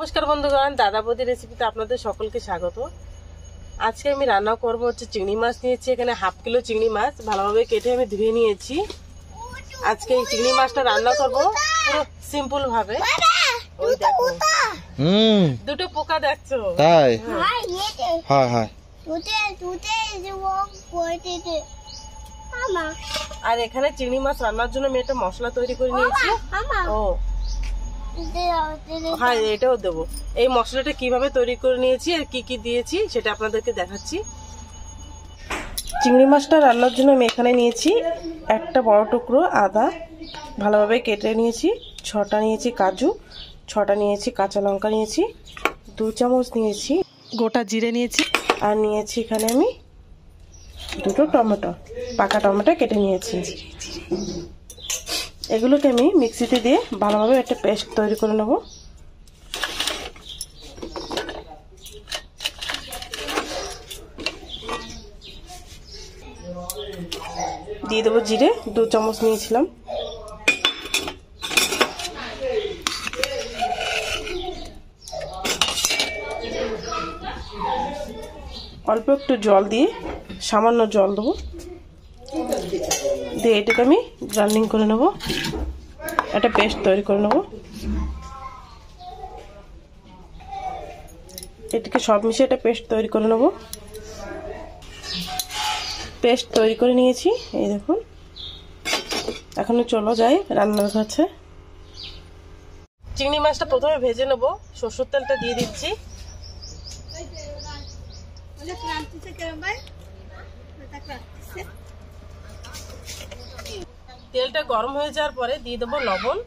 নমস্কার বন্ধুগণ, দাদা বৌদি রেসিপিতে আপনাদের সকলকে স্বাগত। আজকে আমি রান্না করব হচ্ছে চিংড়ি মাছ নিয়েছি। এখানে হাফ কিলো চিংড়ি মাছ ভালোভাবে কেটে আমি ধুয়ে নিয়েছি। আজকে এই চিংড়ি মাছটা রান্না করব পুরো সিম্পল ভাবে। ওই দেখো দুটো পোকা দেখছো? তাই? হ্যাঁ হ্যাঁ। আর এখানে চিংড়ি মাছ রান্নার জন্য আমি একটা মশলা তৈরি করে নিয়েছি। ও হ্যাঁ, এটাও দেবো। এই মশলাটা কিভাবে তৈরি করে নিয়েছি আর কি কি দিয়েছি সেটা আপনাদেরকে দেখাচ্ছি। চিংড়ি মাছটা রান্নার জন্য আমি এখানে নিয়েছি একটা বড় টুকরো আদা ভালোভাবে কেটে নিয়েছি, 6টা নিয়েছি কাজু, 6টা নিয়েছি কাঁচা লঙ্কা নিয়েছি, 2 চামচ নিয়েছি গোটা জিরে নিয়েছি, আর নিয়েছি এখানে আমি 2টো টমেটো, পাকা টমেটো কেটে নিয়েছি। এগুলোকে আমি মিক্সিতে দিয়ে ভালোভাবে একটা পেস্ট তৈরি করে নেব। দিয়ে দেবো জিরে, 2 চামচ নিয়েছিলাম। অল্প একটু জল দিয়ে, সামান্য জল দেবো দিয়ে এটাকে আমি গ্রাইন্ডিং করে নেব, একটা পেস্ট তৈরি করে নেব। এটাকে সব মিশিয়ে একটা পেস্ট তৈরি করে নেব। পেস্ট তৈরি করে নিয়েছি, এই দেখুন। এখন চলো যাই রান্নার কাছে। চিংড়ি মাছটা প্রথমে ভেজে নেব। সরষের তেলটা দিয়ে দিচ্ছি। তেলটা গরম হয়ে যাওয়ার পরে দিয়ে দেবো লবণ।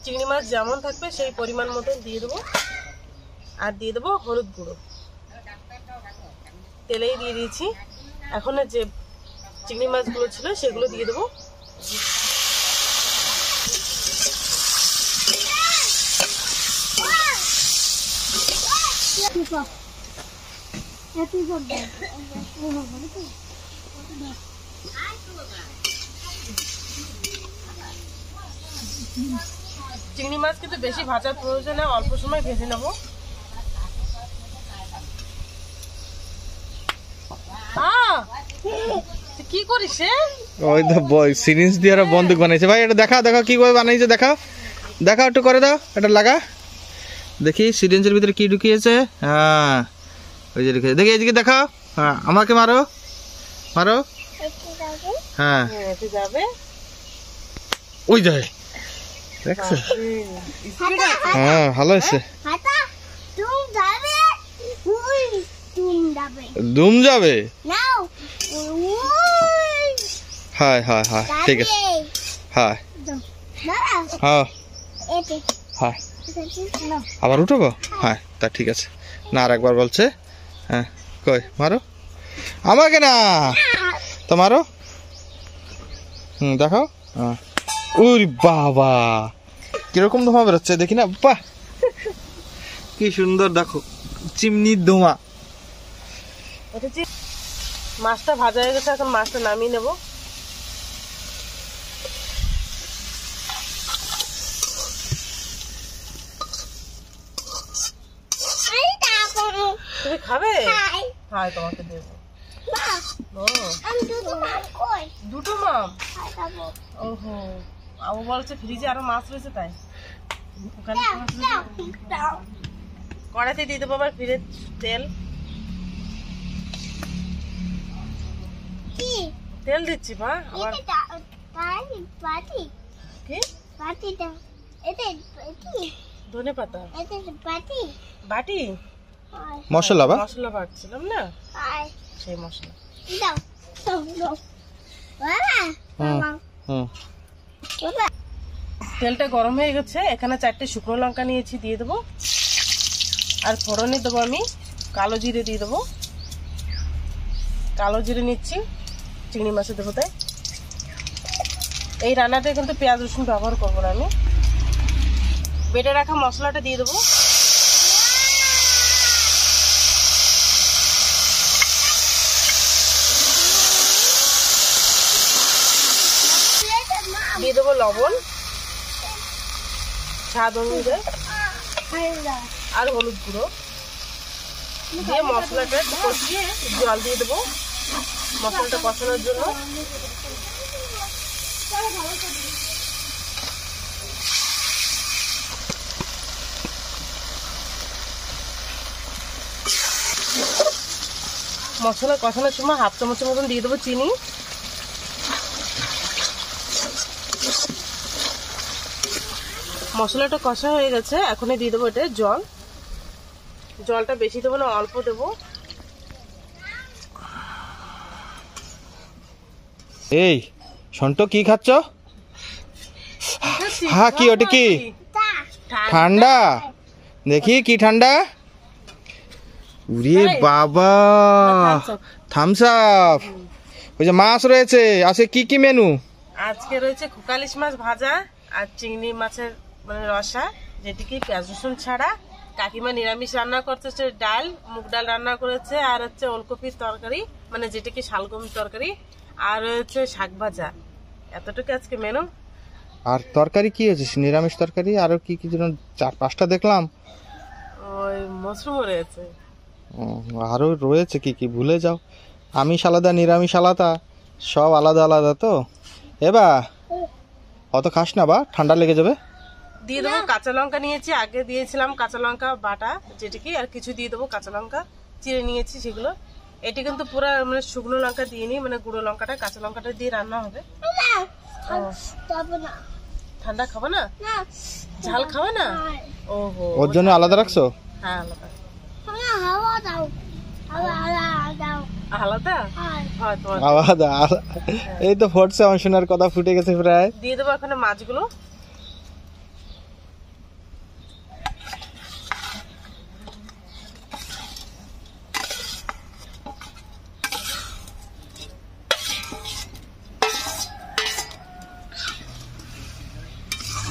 চিংড়ি মাছ যেমন থাকবে সেই পরিমাণ মতো দিয়ে দেবো। আর দিয়ে দেবো হলুদ গুঁড়ো। তেলেই দিয়ে দিয়েছি। এখন যে চিংড়ি মাছগুলো ছিল সেগুলো দিয়ে দেবো। চিংড়ি মাছ কিন্তু বেশি ভাজার প্রয়োজন নেই, অল্প সময় ভেজে নেব। কি করিস? ওই তো সিরিঞ্জ দিয়ে আর বন্দুক বানাইছে। ভাই এটা দেখা দেখা কিভাবে বানাইছে, দেখা দেখা একটু করে দাও। এটা লাগা দেখি সিরিঞ্জের ভিতরে কি ঢুকিয়েছে। হ্যাঁ ওই যে ঢুকিয়েছে, দেখি এদিকে দেখাও। হ্যাঁ আমাকে মারো মারো। হ্যাঁ যাবে ওই যায়, দেখছো? হ্যাঁ ভালো হয়েছে। দুম যাবে? হ্যাঁ হ্যাঁ হ্যাঁ ঠিক আছে। হ্যাঁ হ্যাঁ হ্যাঁ আবার উঠবো? হ্যাঁ তা ঠিক আছে। না আর একবার বলছে। হ্যাঁ কই মারো আমাকে না তো মারো। দেখাও। হ্যাঁ ওরে বাবা কিরকম ধোঁয়া বেরোচ্ছে দেখি না। বাহ কি সুন্দর, দেখো চিমনির ধোঁয়া। মাছটা ভাজা হয়ে গেছে, এখন মাছটা নামিয়ে নেব। তুমি খাবে? হ্যাঁ তোমাকে দেবো। দুটো মাম? ওহো, আবু বলছে ফ্রিজে আরো মাছ রয়েছে তাই ওখানে। কড়াইতে দিয়ে দেবো আবার ফিরে তেল। তেল দিচ্ছি মা। আবার ধনে পাতা বাটি মশলা মশলা বাটছিলাম না, সেই মশলা। তেলটা গরম হয়ে গেছে, এখানে 4টে শুকনো লঙ্কা নিয়েছি, দিয়ে দেবো। আর ফোড়নে দেবো আমি কালো জিরে দিয়ে দেবো। কালো জিরে নিচ্ছি, চিংড়ি মাছে দেবো তাই। এই রান্নাটা কিন্তু পেঁয়াজ রসুন ব্যবহার করবো না আমি। বেটে রাখা মশলাটা দিয়ে দেবো। দিয়ে দেবো লবণ, স্বাদ অনুযায়ী। আর হলুদ গুঁড়ো দিয়ে মশলাটা কষিয়ে জল দিয়ে দেবো মশলাটা কষানোর জন্য। মশলা কষানোর সময় 1/2 চামচের মতন দিয়ে দেবো চিনি। মশলাটা কষা হয়ে গেছে, এখনই দিয়ে দেবো এটা জল। জলটা বেশি দেবো না, অল্প দেবো। এই সন্টো কি খাচ্ছ? হ্যাঁ কি ওটা কি ঠান্ডা? দেখি কি ঠান্ডা? উরে বাবা, থামস আপ। ওই যে মাছ রয়েছে, আছে কি কি মেনু? আজকে রয়েছে খোকালিশ মাছ ভাজা আর চিংড়ি মাছের মানে রসা, যেটিকে পেঁয়াজ রসুন ছাড়া। কাকিমা নিরামিষ রান্না করতেছে, ডাল মুগ ডাল রান্না করেছে, আর হচ্ছে ওলকপির তরকারি মানে যেটিকে শালগম তরকারি, আর হচ্ছে শাক ভাজা। এতটুকু আজকে মেনু। আর তরকারি কি হয়েছে? নিরামিষ তরকারি আরো কি কি যেন 4-5টা দেখলাম। ওই মশরুম রয়েছে, আরো রয়েছে কি কি ভুলে যাও। আমিষ আলাদা নিরামিষ আলাদা, সব আলাদা আলাদা তো। এবা অত খাস না বা, ঠান্ডা লেগে যাবে। দিয়ে দেবো কাঁচা লঙ্কা নিয়েছি, আগে দিয়েছিলাম কাঁচা লঙ্কা বাটা যেটিকে, আর কিছু দিয়ে দেবো কাঁচা লঙ্কা চিড়ে নিয়েছি সেগুলো। এটি কিন্তু পুরো মানে শুকনো লঙ্কা দিয়ে নি, মানে গুঁড়ো লঙ্কাটা কাঁচা লঙ্কাটা দিয়ে রান্না হবে। ঠান্ডা খাবো না, ঝাল খাবো না। ওহো, ওর জন্য আলাদা রাখছো? হ্যাঁ আলাদা আলাদা। এই তো ফুটছে, আমার শোনার কথা ফুটে গেছে প্রায়। দিয়ে দেবো এখানে মাছগুলো।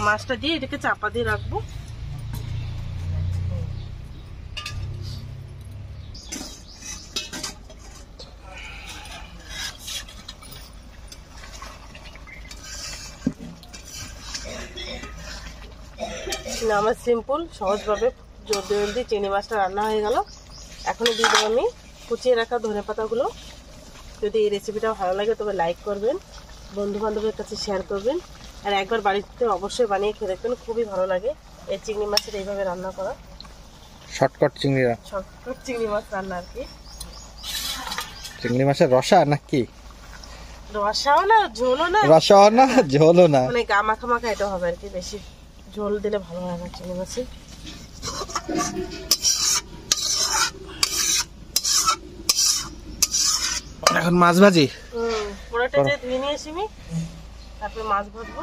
মাছটা দিয়ে এটাকে চাপা দিয়ে রাখবো। আমার সিম্পল সহজভাবে জলদি চিংড়ি মাছটা রান্না হয়ে গেল। এখন দিয়ে দেবো আমি কুচিয়ে রাখা ধনে পাতাগুলো। যদি এই রেসিপিটা ভালো লাগে তবে লাইক করবেন, বন্ধু বান্ধবের কাছে শেয়ার করবেন, আর একবার বাড়িতে অবশ্যই বানিয়ে খেয়ে দেখবেন, খুবই ভালো লাগে এই চিংড়ি মাছের এইভাবে রান্না করা। শর্টকাট চিংড়ি মাছ রান্না আর কি। চিংড়ি মাছের রসা নাকি? রসাও না ঝোলও না, রসাও না ঝোলও না, মানে গা মাখা মাখা এটা হবে আর কি। বেশি ঝোল দিলে ভালো হয় না চিংড়ি মাছে। এখন মাছ ভাজি। পুরোটা যে ধুয়ে নিয়ে আসি, তারপরে মাছ ভাজবো।